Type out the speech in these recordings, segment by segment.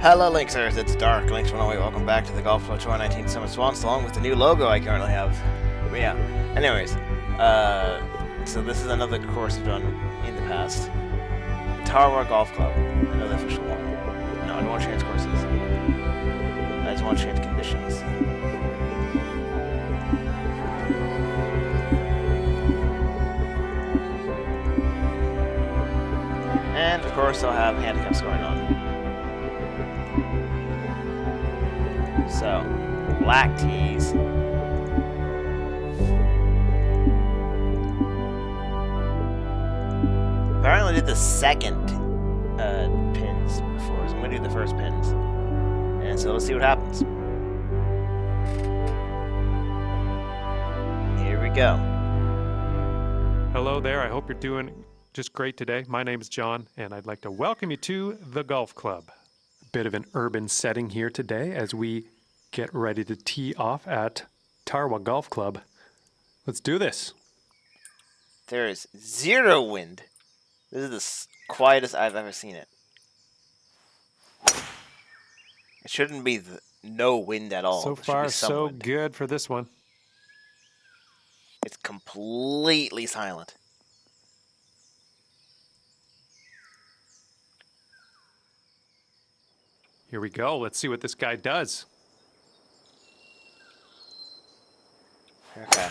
Hello Linksters, it's Dark, Links Runaway. Welcome back to the Golf Club 2019 Summer Swansong with the new logo I currently have. But yeah, anyways, so this is another course I've done in the past. The Tarwa Golf Club, another official one. No, I don't want to change courses. I just want to change conditions. And of course I'll have handicaps going on. So, black tees. Apparently I did the second pins before, so I'm going to do the first pins. And so let's see what happens. Here we go. Hello there, I hope you're doing just great today. My name is John, and I'd like to welcome you to the Golf Club. A bit of an urban setting here today as we get ready to tee off at Tarwa Golf Club. Let's do this. There is zero wind. This is the quietest I've ever seen it. It shouldn't be no wind at all. So far, so good for this one. It's completely silent. Here we go. Let's see what this guy does. Okay.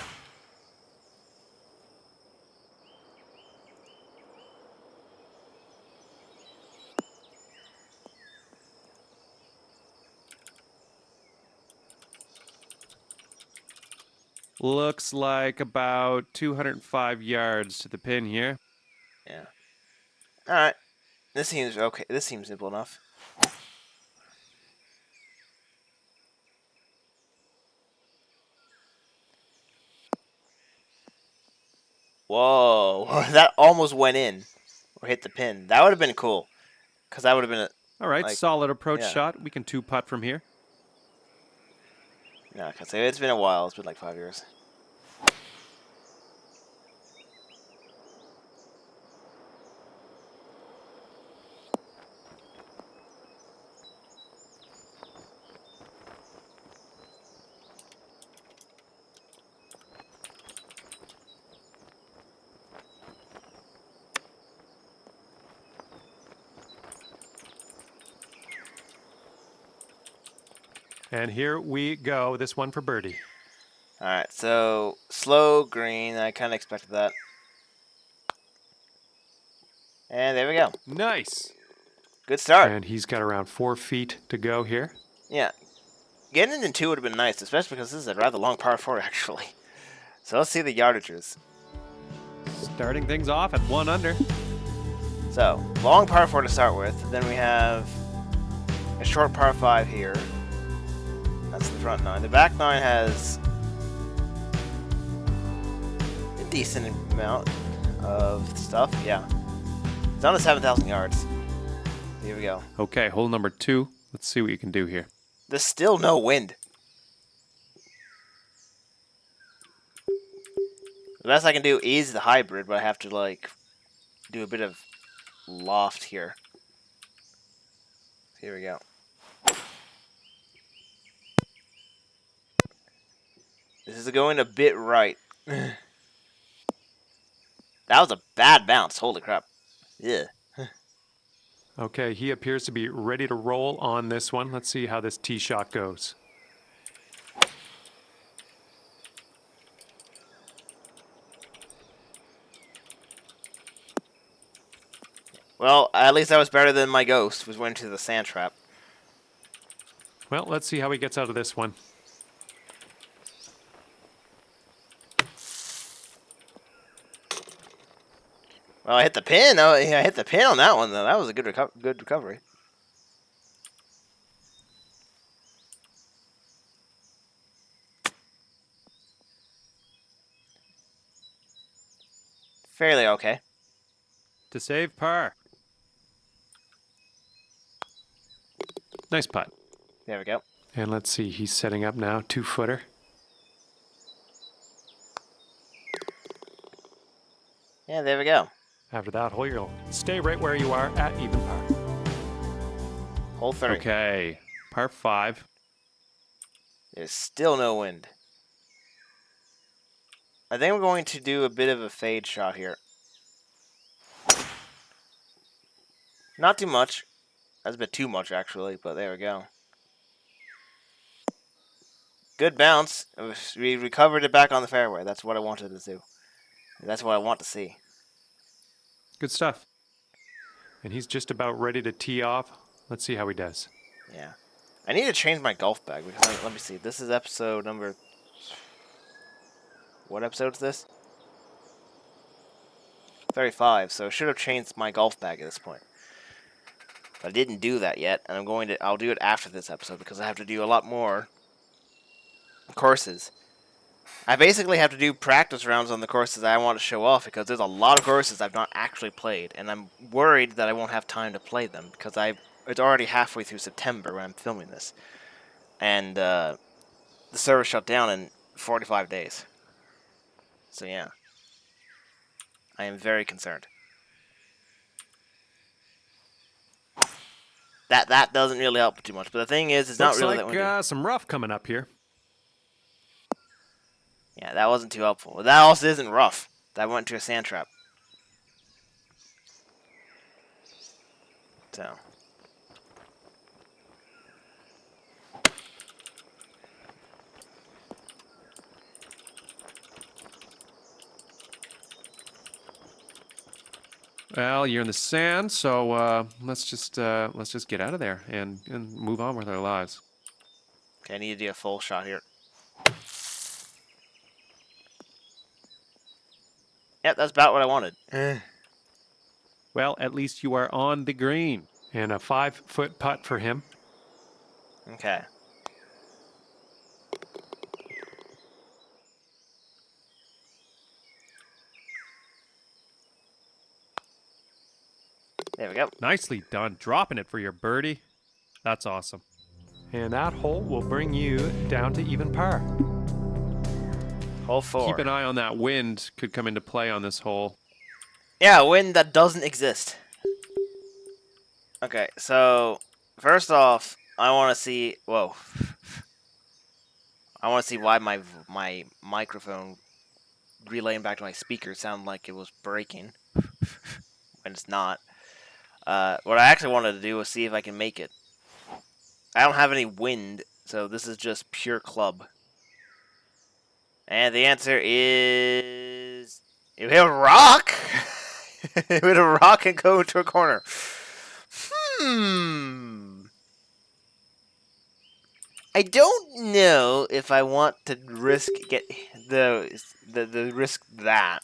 Looks like about 205 yards to the pin here. Yeah. Alright. This seems okay. This seems simple enough. Whoa. That almost went in. Or hit the pin. That would have been cool. Because that would have been All right, like, solid approach yeah. shot. We can two-putt from here. No, because it's been a while. It's been like 5 years. And here we go. This one for birdie. Alright, so slow green. I kind of expected that. And there we go. Nice. Good start. And he's got around 4 feet to go here. Yeah. Getting it in 2 would have been nice, especially because this is a rather long par 4, actually. So let's see the yardages. Starting things off at 1 under. So, long par 4 to start with. Then we have a short par 5 here. That's the front 9. The back 9 has a decent amount of stuff. Yeah. It's on to 7,000 yards. Here we go. Okay, hole number 2. Let's see what you can do here. There's still no wind. The best I can do is the hybrid, but I have to, like, do a bit of loft here. Here we go. This is going a bit right. That was a bad bounce. Holy crap. Yeah. Okay, he appears to be ready to roll on this one. Let's see how this tee shot goes. Well, at least that was better than my ghost, was went to the sand trap. Well, let's see how he gets out of this one. Well, I hit the pin. Oh, yeah, I hit the pin on that one, though. That was a good recovery. Fairly okay. To save par. Nice putt. There we go. And let's see, he's setting up now, 2-footer. Yeah, there we go. After that hole, you'll stay right where you are at even par. Hole 3. Okay, par 5. There's still no wind. I think I'm going to do a bit of a fade shot here. Not too much. That's a bit too much, actually, but there we go. Good bounce. We recovered it back on the fairway. That's what I wanted to do. That's what I want to see. Good stuff. And he's just about ready to tee off. Let's see how he does. Yeah. I need to change my golf bag because, let me see. This is episode number... What episode is this? 35, so I should have changed my golf bag at this point. But I didn't do that yet, and I'll do it after this episode because I have to do a lot more courses. I basically have to do practice rounds on the courses I want to show off because there's a lot of courses I've not actually played, and I'm worried that I won't have time to play them because it's already halfway through September when I'm filming this, and the server shut down in 45 days. So yeah, I am very concerned. That doesn't really help too much, but the thing is, it's not really that windy. Looks like some rough coming up here. Yeah, that wasn't too helpful. That also isn't rough. That went to a sand trap. So. Well, you're in the sand, so let's just get out of there and move on with our lives. Okay, I need to do a full shot here. Yep, that's about what I wanted. Well, at least you are on the green. And a 5-foot putt for him. Okay. There we go. Nicely done. Dropping it for your birdie. That's awesome. And that hole will bring you down to even par. Hole 4. Keep an eye on that wind. Could come into play on this hole. Yeah, wind that doesn't exist. Okay, so first off, I want to see. Whoa. I want to see why my microphone relaying back to my speaker sounded like it was breaking when it's not. What I actually wanted to do was see if I can make it. I don't have any wind, so this is just pure club. And the answer is... It hit a rock! It hit a rock and go into a corner. I don't know if I want to risk risk that.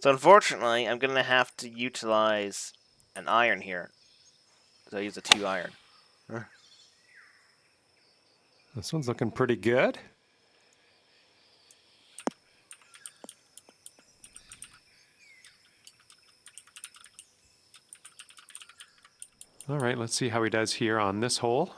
So unfortunately, I'm gonna have to utilize an iron here. So I use a 2 iron. This one's looking pretty good. All right, let's see how he does here on this hole.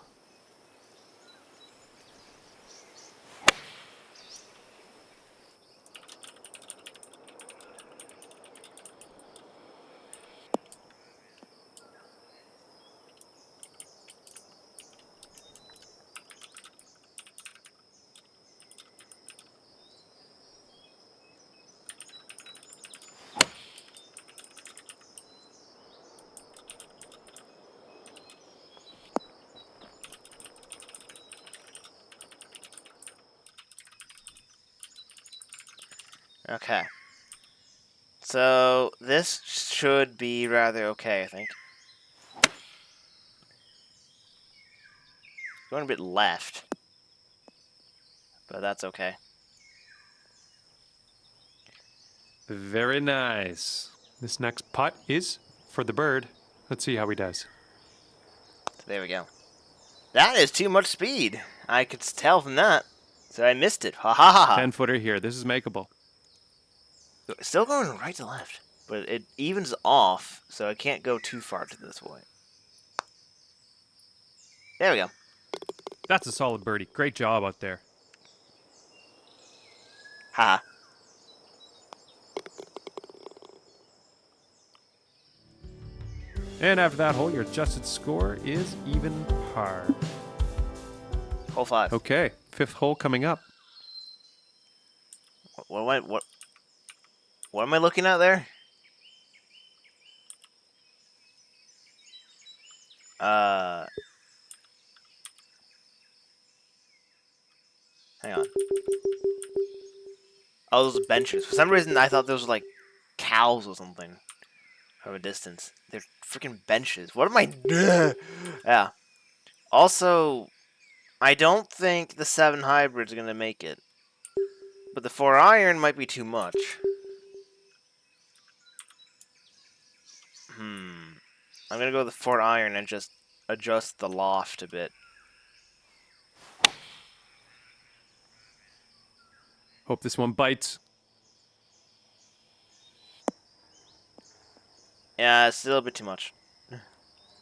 Okay. So this should be rather okay, I think. Going a bit left. But that's okay. Very nice. This next putt is for the bird. Let's see how he does. So there we go. That is too much speed. I could tell from that. So I missed it. Ha ha ha ha. 10-footer here. This is makeable. Still going right to left. But it evens off, so I can't go too far to this way. There we go. That's a solid birdie. Great job out there. Ha. And after that hole, your adjusted score is even par. Hole 5. Okay, 5th hole coming up. What am I looking at there? Hang on. Oh, those benches. For some reason, I thought those were like cows or something from a distance. They're freaking benches. What am I? Yeah. Also, I don't think the 7 hybrid's gonna make it, but the 4 iron might be too much. I'm gonna go with the 4 iron and just adjust the loft a bit. Hope this one bites. Yeah, it's still a bit too much.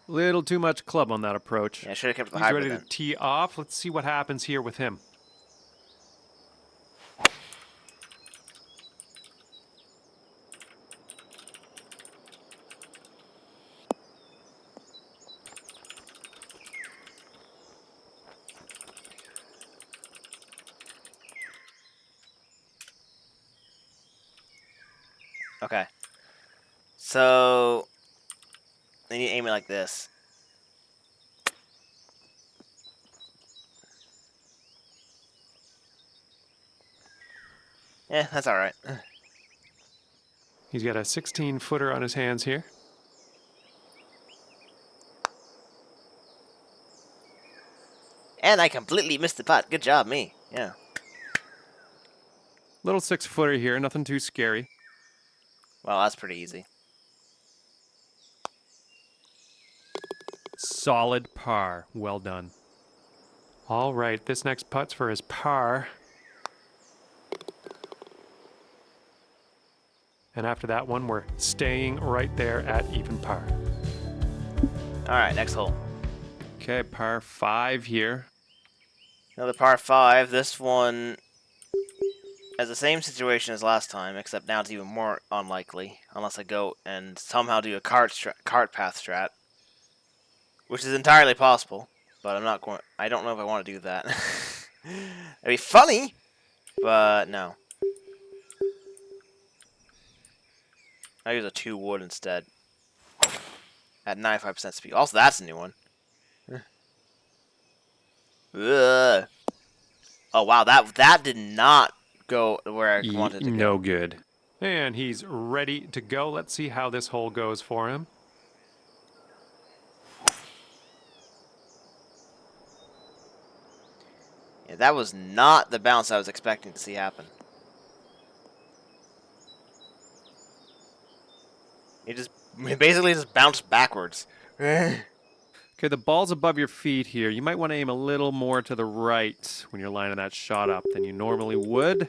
Little too much club on that approach. Yeah, I should have kept the He's hybrid ready then. to tee off. Let's see what happens here with him. Okay. So, then you aim it like this. Yeah, that's alright. He's got a 16-footer on his hands here. And I completely missed the putt. Good job, me. Yeah. Little 6-footer here, nothing too scary. Well, that's pretty easy. Solid par. Well done. All right, this next putt's for his par. And after that one, we're staying right there at even par. Alright, next hole. Okay, par 5 here. Another par 5. This one has the same situation as last time, except now it's even more unlikely, unless I go and somehow do a cart path strat, which is entirely possible, but I'm not going. I don't know if I want to do that. It'd be funny, but no. I use a 2 wood instead at 95% speed. Also, that's a new one. Ugh. Oh wow, that did not go where I wanted to go. No good. And he's ready to go. Let's see how this hole goes for him. Yeah, that was not the bounce I was expecting to see happen. It basically just bounced backwards. Okay, the ball's above your feet here. You might want to aim a little more to the right when you're lining that shot up than you normally would.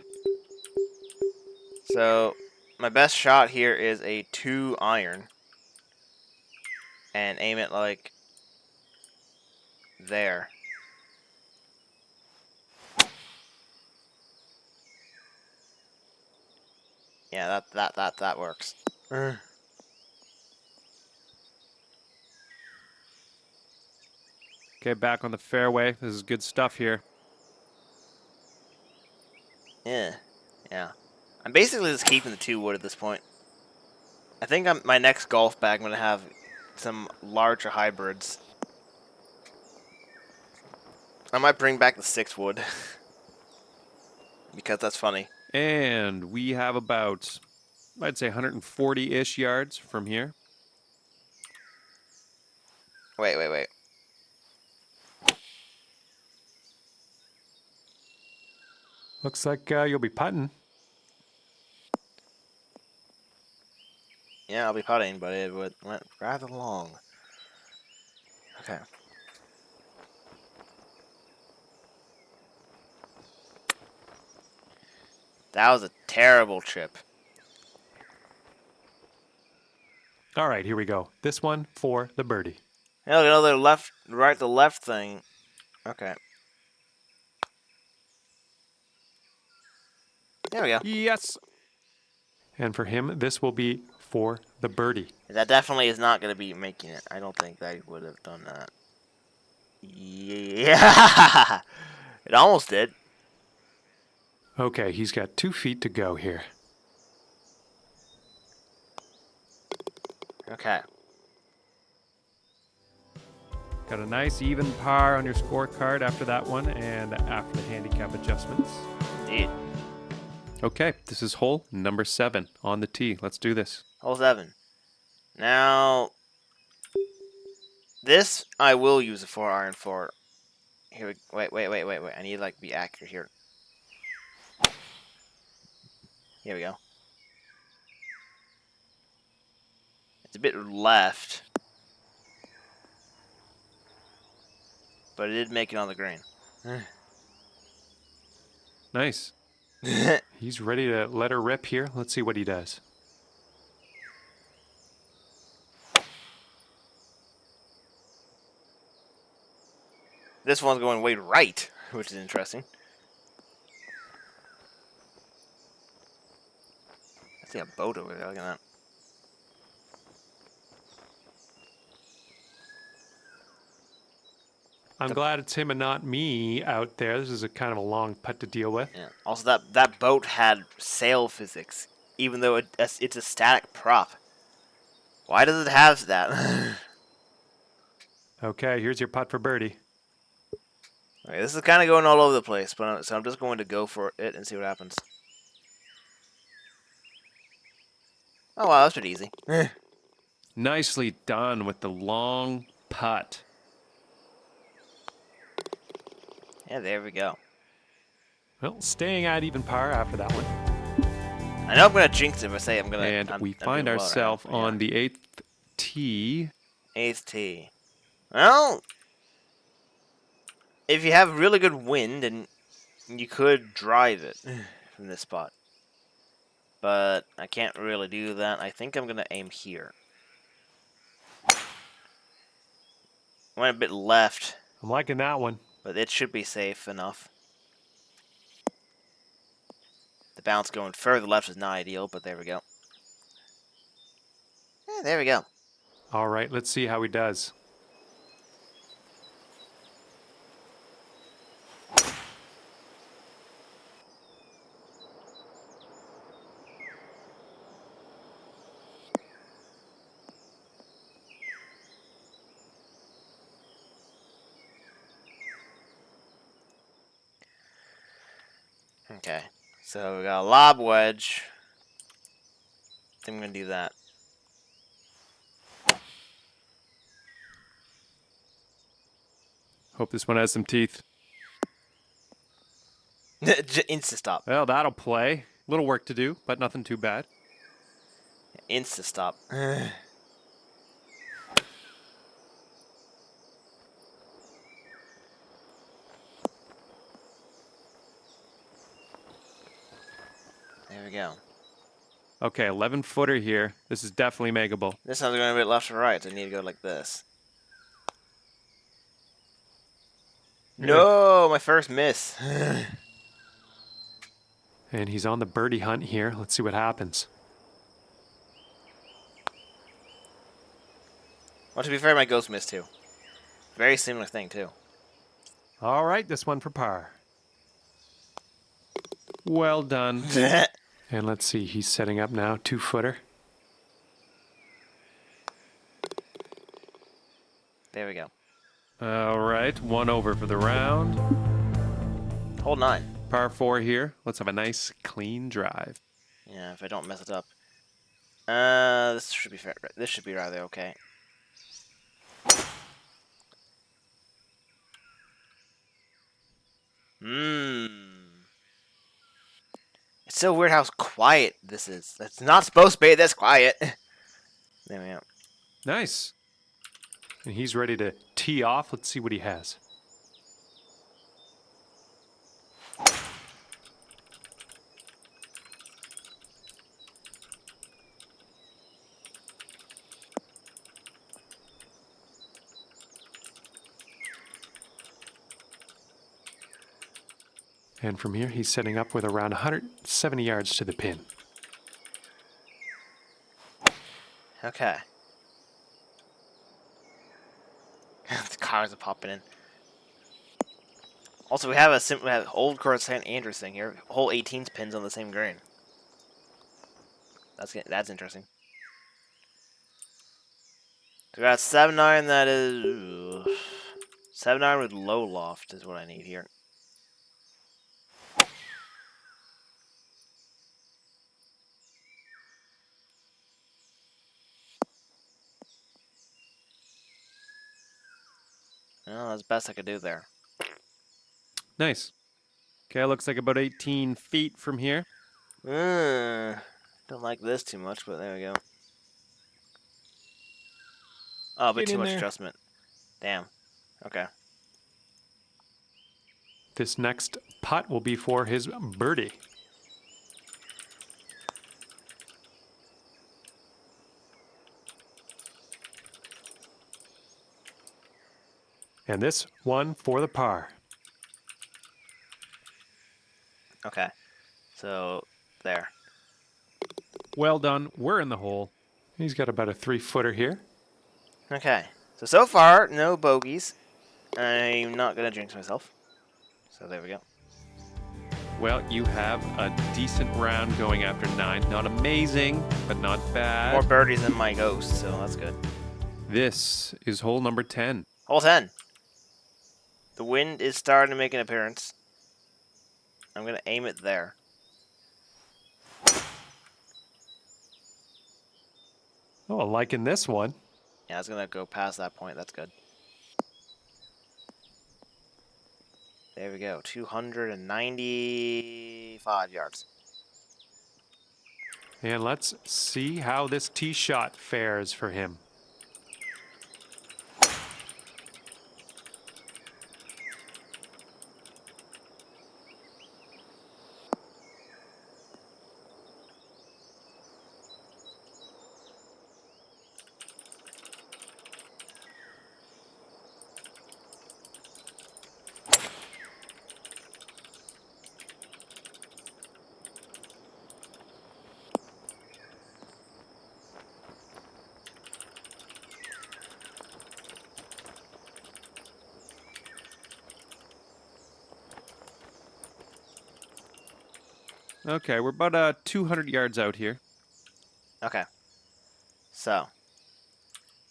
So, my best shot here is a 2 iron. And aim it like there. Yeah, that works. Okay, back on the fairway. This is good stuff here. Yeah. I'm basically just keeping the 2 wood at this point. I think my next golf bag I'm gonna have some larger hybrids. I might bring back the 6 wood because that's funny. And we have about, I'd say, 140-ish yards from here. Wait. Looks like you'll be putting. Yeah, I'll be putting, but it went rather long. Okay. That was a terrible chip. All right, here we go. This one for the birdie. Hey, look, another right to left thing. Okay. There we go. Yes. And for him, this will be for the birdie. That definitely is not going to be making it. I don't think that he would have done that. Yeah! It almost did. Okay, he's got 2 feet to go here. Okay. Got a nice even par on your scorecard after that one and after the handicap adjustments. Indeed. Okay, this is hole number 7 on the tee. Let's do this. Hole 7. Now, this I will use a 4-iron for. Here we wait. I need to like be accurate here. Here we go. It's a bit left, but it did make it on the green. Nice. He's ready to let her rip here. Let's see what he does. This one's going way right, which is interesting. I see a boat over there. Look at that. I'm glad it's him and not me out there. This is a kind of a long putt to deal with. Yeah. Also, that boat had sail physics, even though it's a static prop. Why does it have that? Okay, here's your putt for birdie. Okay, this is kind of going all over the place, but so I'm just going to go for it and see what happens. Oh wow, that's pretty easy. Nicely done with the long putt. Yeah, there we go. Well, staying at even par after that one. I know I'm gonna jinx it if I say I'm gonna. And we find doing well ourselves right now, on the 8th tee. 8th tee. Well, if you have really good wind, and you could drive it from this spot, but I can't really do that. I think I'm gonna aim here. Went a bit left, I'm liking that one. but it should be safe enough. The bounce going further left is not ideal, but there we go. Yeah, there we go. All right, let's see how he does. Okay, so we got a lob wedge. I think I'm gonna do that. Hope this one has some teeth. Insta stop. Well, that'll play. Little work to do, but nothing too bad. Insta stop. There we go. Okay, 11-footer here. This is definitely makeable. This one's going a bit left or right, so I need to go like this. No, my first miss. And he's on the birdie hunt here. Let's see what happens. Well, to be fair, my ghost missed too. Very similar thing too. All right, this one for par. Well done. And let's see, he's setting up now, 2-footer. There we go. All right, 1 over for the round. Hold 9. Par 4 here. Let's have a nice, clean drive. Yeah, if I don't mess it up. This should be fair. This should be rather okay. It's so weird how quiet this is. It's not supposed to be this quiet. There we go. Nice. And he's ready to tee off. Let's see what he has. And from here, he's setting up with around 170 yards to the pin. Okay. The cars are popping in. Also, we have we have old course St. Andrews thing here. Whole 18 pins on the same green. That's interesting. So we got 7-9. That is 7-9 with low loft is what I need here. Well, that's the best I could do there. Nice. Okay, looks like about 18 feet from here. Don't like this too much, but there we go. Oh, a bit Get too in much there. adjustment. Damn. Okay. This next putt will be for his birdie. And this one for the par. Okay. So, there. Well done. We're in the hole. He's got about a 3-footer here. Okay. So far, no bogeys. I'm not going to jinx myself. So, there we go. Well, you have a decent round going after 9. Not amazing, but not bad. More birdies than my ghost, so that's good. This is hole number 10. Hole 10. The wind is starting to make an appearance. I'm going to aim it there. Oh, liking this one. Yeah, I was going to go past that point. That's good. There we go. 295 yards. And let's see how this tee shot fares for him. Okay, we're about 200 yards out here. Okay. So,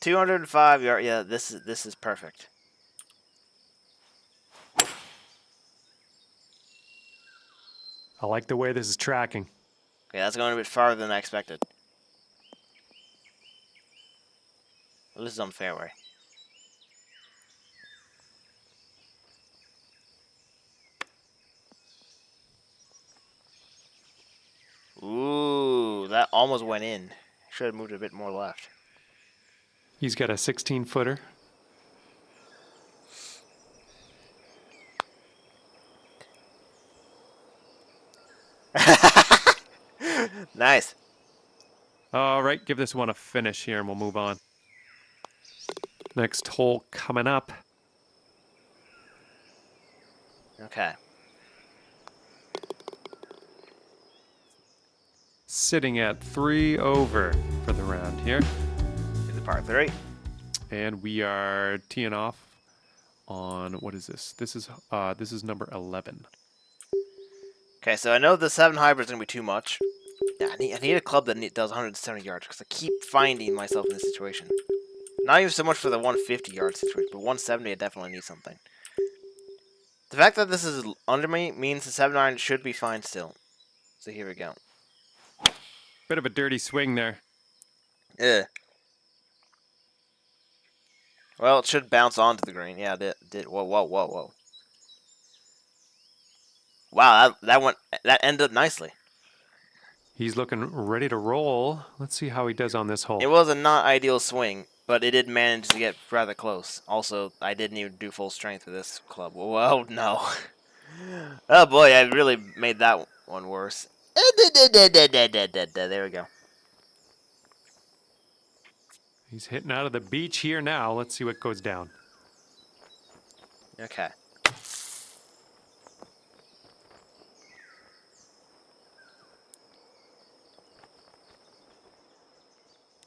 205 yards. Yeah, this is perfect. I like the way this is tracking. Okay, that's going a bit farther than I expected. Well, this is on fairway. Ooh, that almost went in. Should have moved a bit more left. He's got a 16-footer. Nice. All right, give this one a finish here and we'll move on. Next hole coming up. Okay. Sitting at 3 over for the round here. To the par 3. And we are teeing off on, what is this? This is number 11. Okay, so I know the 7 hybrid is going to be too much. Yeah, I need a club that does 170 yards because I keep finding myself in this situation. Not even so much for the 150 yard situation, but 170 I definitely need something. The fact that this is under me means the 7-9 should be fine still. So here we go. Bit of a dirty swing there. Yeah. Well, it should bounce onto the green. Yeah, it did. Whoa, whoa, whoa, whoa. Wow, that ended up nicely. He's looking ready to roll. Let's see how he does on this hole. It was a not ideal swing, but it did manage to get rather close. Also, I didn't even do full strength with this club. Well, no. Oh boy, I really made that one worse. There we go. He's hitting out of the beach here now. Let's see what goes down. Okay.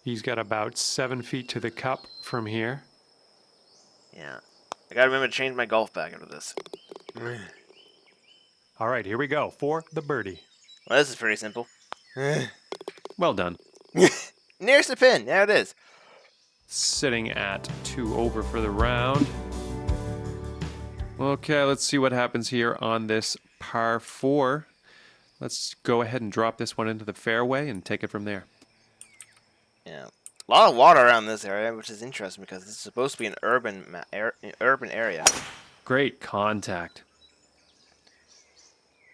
He's got about 7 feet to the cup from here. Yeah. I gotta remember to change my golf bag after this. All right, here we go for the birdie. Well, this is pretty simple. Well done. Nearest the pin. There it is. Sitting at 2 over for the round. Okay, let's see what happens here on this par 4. Let's go ahead and drop this one into the fairway and take it from there. Yeah. A lot of water around this area, which is interesting because it's supposed to be an urban area. Great contact.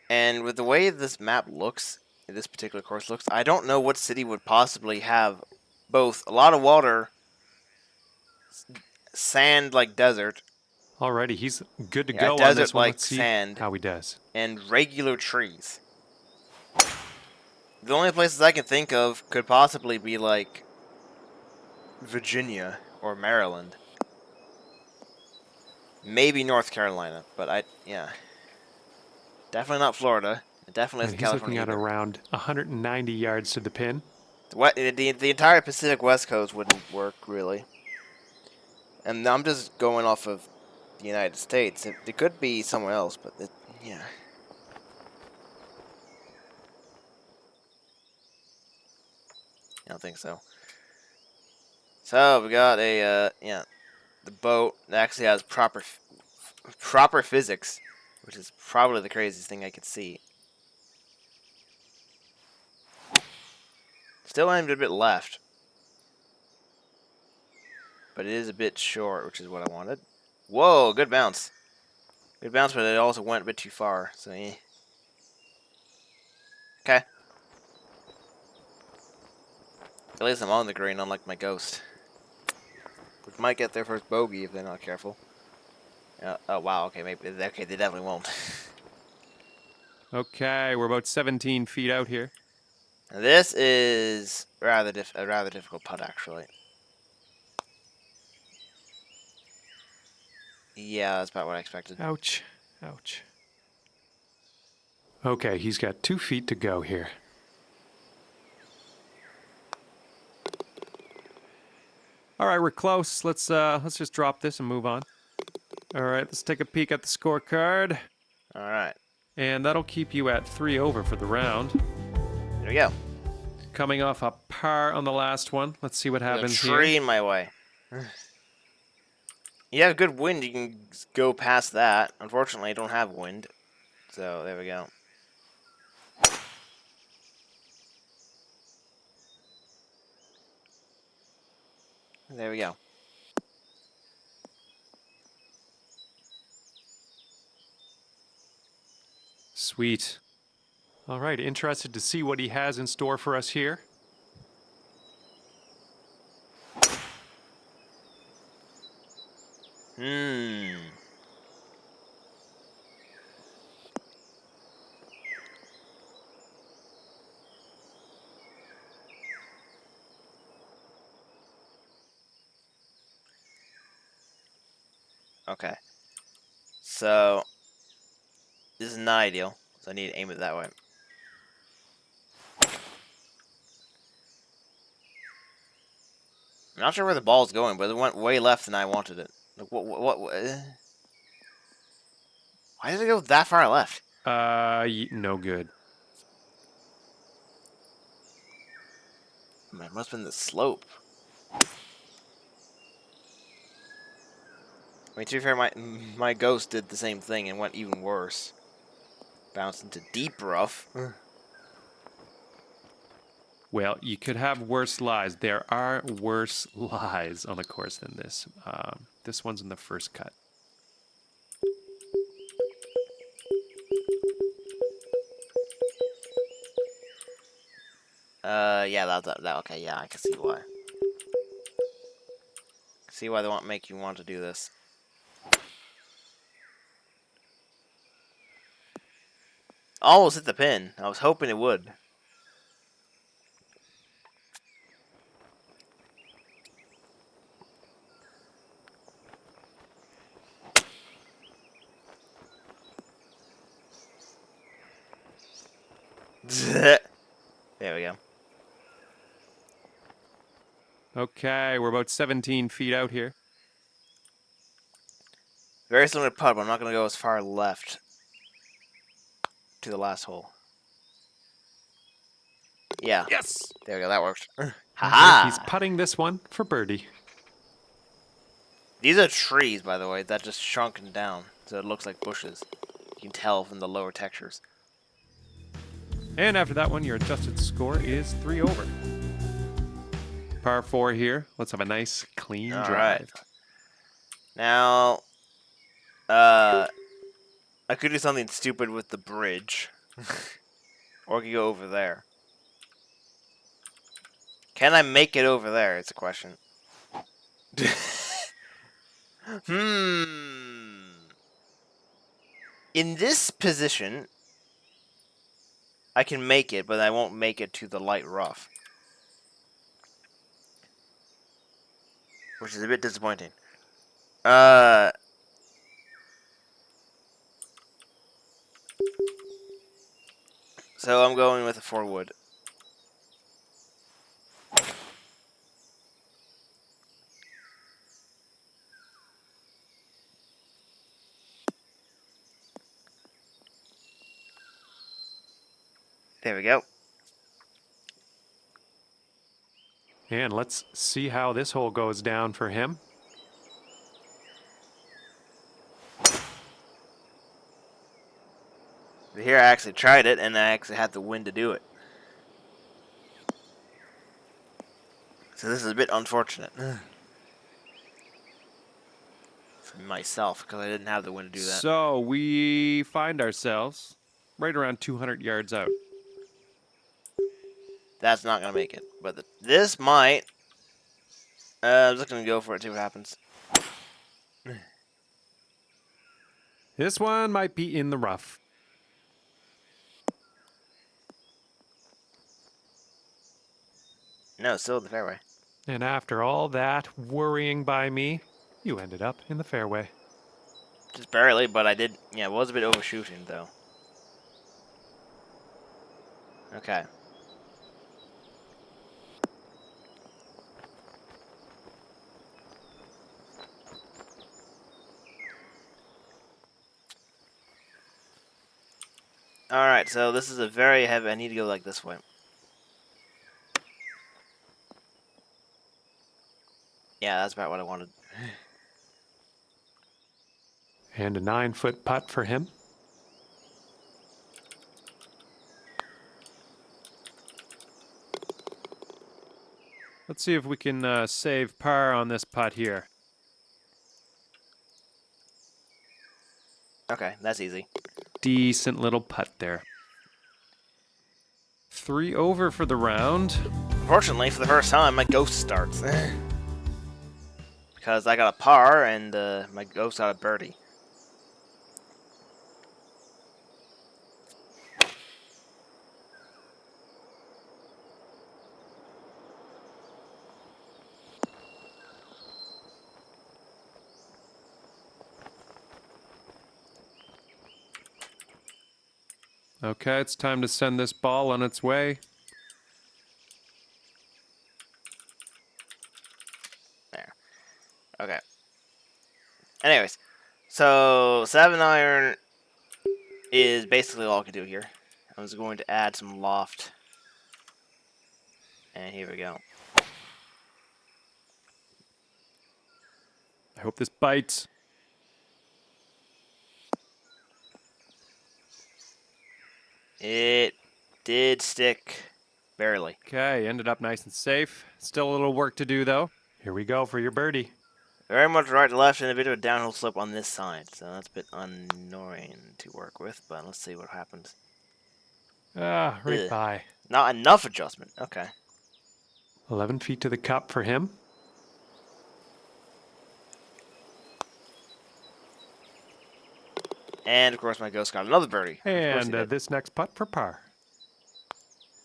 And with the way this map looks, this particular course looks, I don't know what city would possibly have both a lot of water, sand like desert, Alrighty, he's good to yeah, go on desert this one. like Let's see sand, how he does. and regular trees. The only places I can think of could possibly be like Virginia or Maryland. Maybe North Carolina, but yeah. Definitely not Florida. It definitely And isn't he's looking California at either. around 190 yards to the pin. The entire Pacific West Coast wouldn't work, really. And I'm just going off of the United States. It could be somewhere else, but yeah. I don't think so. So we got yeah, the boat that actually has proper physics, which is probably the craziest thing I could see. Still aimed a bit left, but it is a bit short, which is what I wanted. Whoa, good bounce. Good bounce, but it also went a bit too far, so yeah. Okay. At least I'm on the green, unlike my ghost. Which might get their first bogey if they're not careful. Oh, wow, okay, maybe. Okay, they definitely won't. Okay, we're about 17 feet out here. This is a rather difficult putt, actually. Yeah, that's about what I expected. Ouch, ouch. Okay, he's got 2 feet to go here. All right, we're close. Let's just drop this and move on. All right, let's take a peek at the scorecard. All right. And that'll keep you at 3 over for the round. There we go. Coming off a par on the last one. Let's see what happens There's a tree here. in my way. You have good wind, you can go past that. Unfortunately, I don't have wind. So, there we go. There we go. Sweet. All right, interested to see what he has in store for us here. Okay. So, this is not ideal. So I need to aim it that way. I'm not sure where the ball's going, but it went way left than I wanted it. Like, what? Why did it go that far left? No good. It must have been the slope. I mean, to be fair, my ghost did the same thing and went even worse. Bounced into deep rough. Well, you could have worse lies. There are worse lies on a course than this. This one's in the first cut. Yeah, that okay, yeah, I can see why. See why they make you want to do this. Almost hit the pin. I was hoping it would. There we go. Okay, we're about 17 feet out here. Very similar putt, but I'm not going to go as far left to the last hole. Yeah. Yes! There we go. That worked. Okay, Haha! he's putting this one for birdie. These are trees, by the way, that just shrunken down, so it looks like bushes. You can tell from the lower textures. And after that one, your adjusted score is 3 over. Par 4 here. Let's have a nice, clean All drive. right. Now, I could do something stupid with the bridge. Or I could go over there. Can I make it over there? It's a question. In this position, I can make it, but I won't make it to the light rough. Which is a bit disappointing. So I'm going with a 4 wood. There we go. And let's see how this hole goes down for him. Here I actually tried it, and I actually had the wind to do it. So this is a bit unfortunate. For myself, because I didn't have the wind to do that. So we find ourselves right around 200 yards out. That's not going to make it. But this might. I'm just going to go for it, see what happens. This one might be in the rough. No, still in the fairway. And after all that worrying by me, you ended up in the fairway. Just barely, but I did. Yeah, it was a bit overshooting, though. Okay. Alright, so this is a very heavy. I need to go like this way. Yeah, that's about what I wanted. And a 9-foot putt for him. Let's see if we can save par on this putt here. Okay, that's easy. Decent little putt there. 3 over for the round. Unfortunately, for the first time, my ghost starts. Because I got a par, and my ghost got a birdie. Okay, it's time to send this ball on its way. There. Okay. Anyways, so 7-iron is basically all I can do here. I was going to add some loft. And here we go. I hope this bites. It did stick. Barely. Okay, ended up nice and safe. Still a little work to do, though. Here we go for your birdie. Very much right to left and a bit of a downhill slope on this side. So that's a bit annoying to work with, but let's see what happens. Ah, right Ugh. by. Not enough adjustment. Okay. 11 feet to the cup for him. And, of course, my ghost got another birdie. And this next putt for par.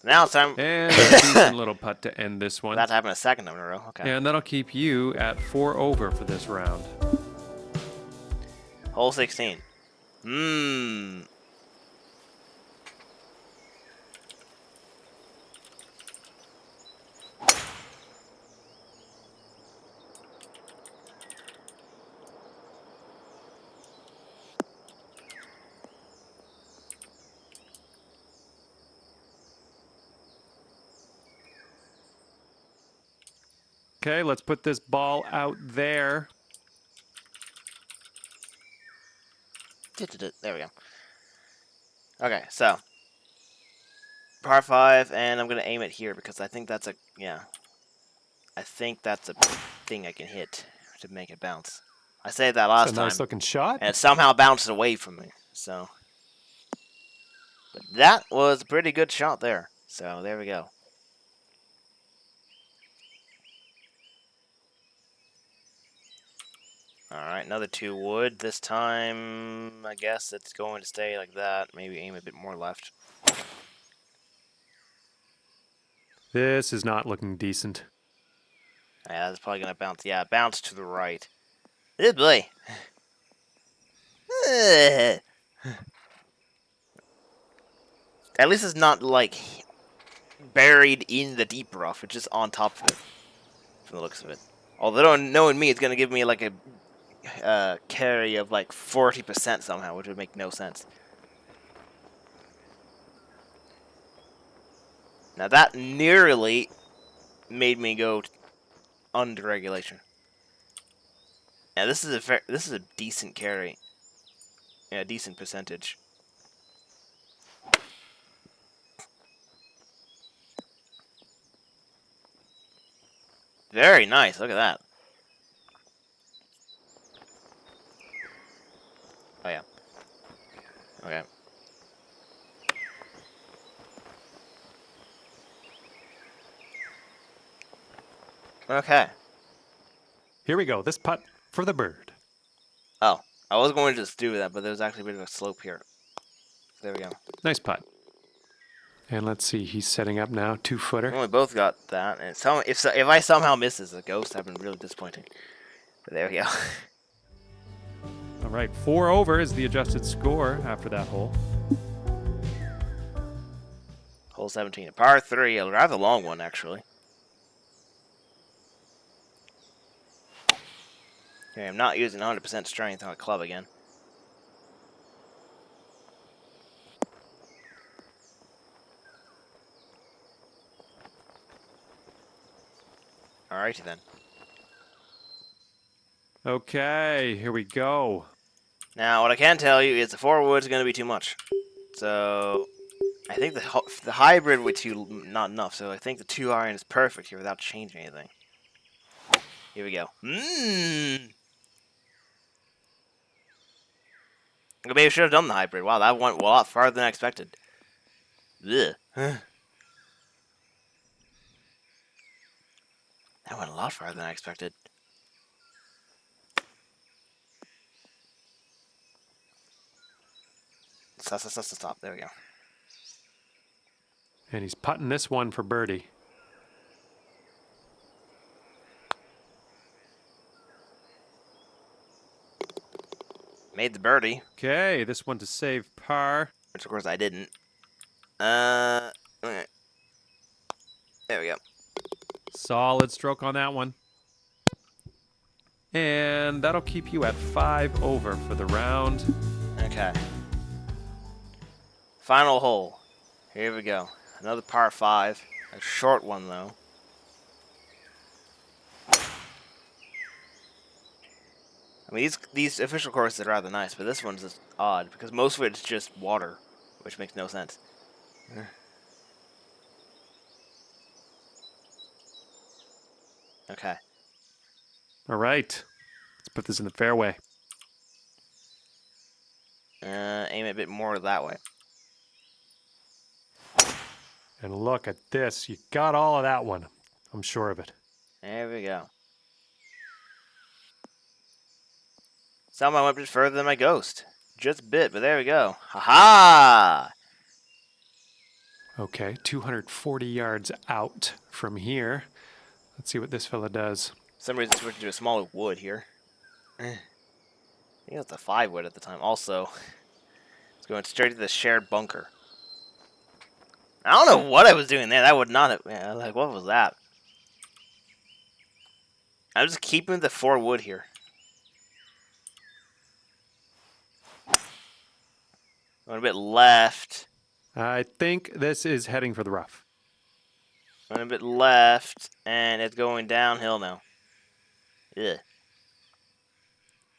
Now it's time. And a decent little putt to end this one. That happened a second time in a row. Okay. And that'll keep you at 4 over for this round. Hole 16. Hmm. Okay, let's put this ball out there. There we go. Okay, so par 5, and I'm gonna aim it here because I think that's a I think that's a thing I can hit to make it bounce. I said that It's last a nice time, looking shot. and it somehow bounced away from me. So, but that was a pretty good shot there. So there we go. Alright, another 2 wood. This time, I guess it's going to stay like that. Maybe aim a bit more left. This is not looking decent. Yeah, that's probably going to bounce. Yeah, bounce to the right. Oh boy. At least it's not, like, buried in the deep rough. It's just on top of it, from the looks of it. Although knowing me, it's going to give me, like, a carry of, like, 40% somehow, which would make no sense. Now, that nearly made me go under regulation. Yeah, this is a decent carry. Yeah, decent percentage. Very nice. Look at that. Oh yeah. Okay. Okay. Here we go. This putt for the bird. Oh, I was going to just do that, but there's actually a bit of a slope here. There we go. Nice putt. And let's see, he's setting up now, 2-footer. Well, we both got that, and if I somehow miss as a ghost, I've been really disappointing. But there we go. All right, 4 over is the adjusted score after that hole. Hole 17, a par 3, a rather long one actually. Okay, I'm not using 100% strength on a club again. Alrighty then. Okay, here we go. Now, what I can tell you is the 4 wood's going to be too much. So, I think the hybrid would not enough. So I think the 2 iron is perfect here without changing anything. Here we go. Maybe I should have done the hybrid. Wow, that went a lot farther than I expected. Ugh. That went a lot farther than I expected. Stop. There we go. And he's putting this one for birdie. Made the birdie. Okay, this one to save par. Which, of course, I didn't. Okay. There we go. Solid stroke on that one. And that'll keep you at 5 over for the round. Okay. Final hole. Here we go. Another par 5. A short one, though. I mean, these official courses are rather nice, but this one's just odd, because most of it's just water, which makes no sense. Okay. All right, let's put this in the fairway. Aim it a bit more that way. And look at this. You got all of that one. I'm sure of it. There we go. Somehow I went a bit further than my ghost. Just a bit, but there we go. Ha-ha! Okay, 240 yards out from here. Let's see what this fella does. For some reason, switching to a smaller wood here. I think it was a 5 wood at the time. Also, it's going straight to the shared bunker. I don't know what I was doing there. That would not have... Yeah, like, what was that? I'm just keeping the 4 wood here. Going a bit left. I think this is heading for the rough. And a bit left, and it's going downhill now. Yeah.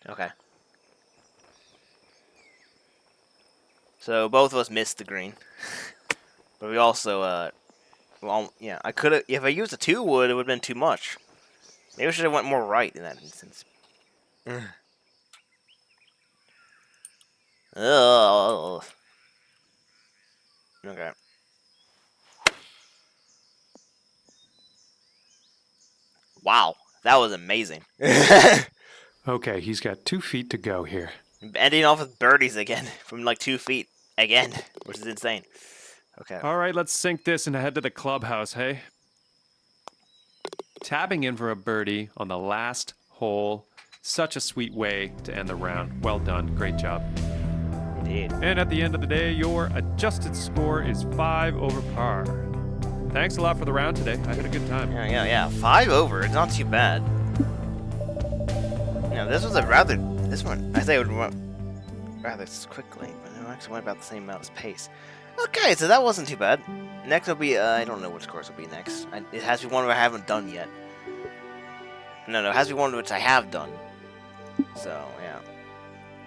Okay. So both of us missed the green. But we also, well, yeah, I could have, if I used a 2 wood, it would have been too much. Maybe I should have went more right in that instance. Ugh. Okay. Wow, that was amazing. Okay, he's got 2 feet to go here. Ending off with birdies again from like 2 feet again, which is insane. Okay. All right, let's sink this and head to the clubhouse, hey? Tapping in for a birdie on the last hole. Such a sweet way to end the round. Well done. Great job. Indeed. And at the end of the day, your adjusted score is 5 over par. Thanks a lot for the round today. I had a good time. Yeah. 5 over. It's not too bad. This was this one, I think it would run rather quickly, but it actually went about the same amount as pace. Okay, so that wasn't too bad. Next will be, I don't know which course will be next. It has to be one I haven't done yet. No, it has to be one which I have done. So, yeah.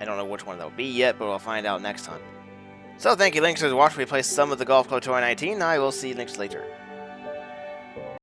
I don't know which one that will be yet, but we'll find out next time. So, thank you, Links, for watching me play some of the Golf Club 2019. I will see you next later.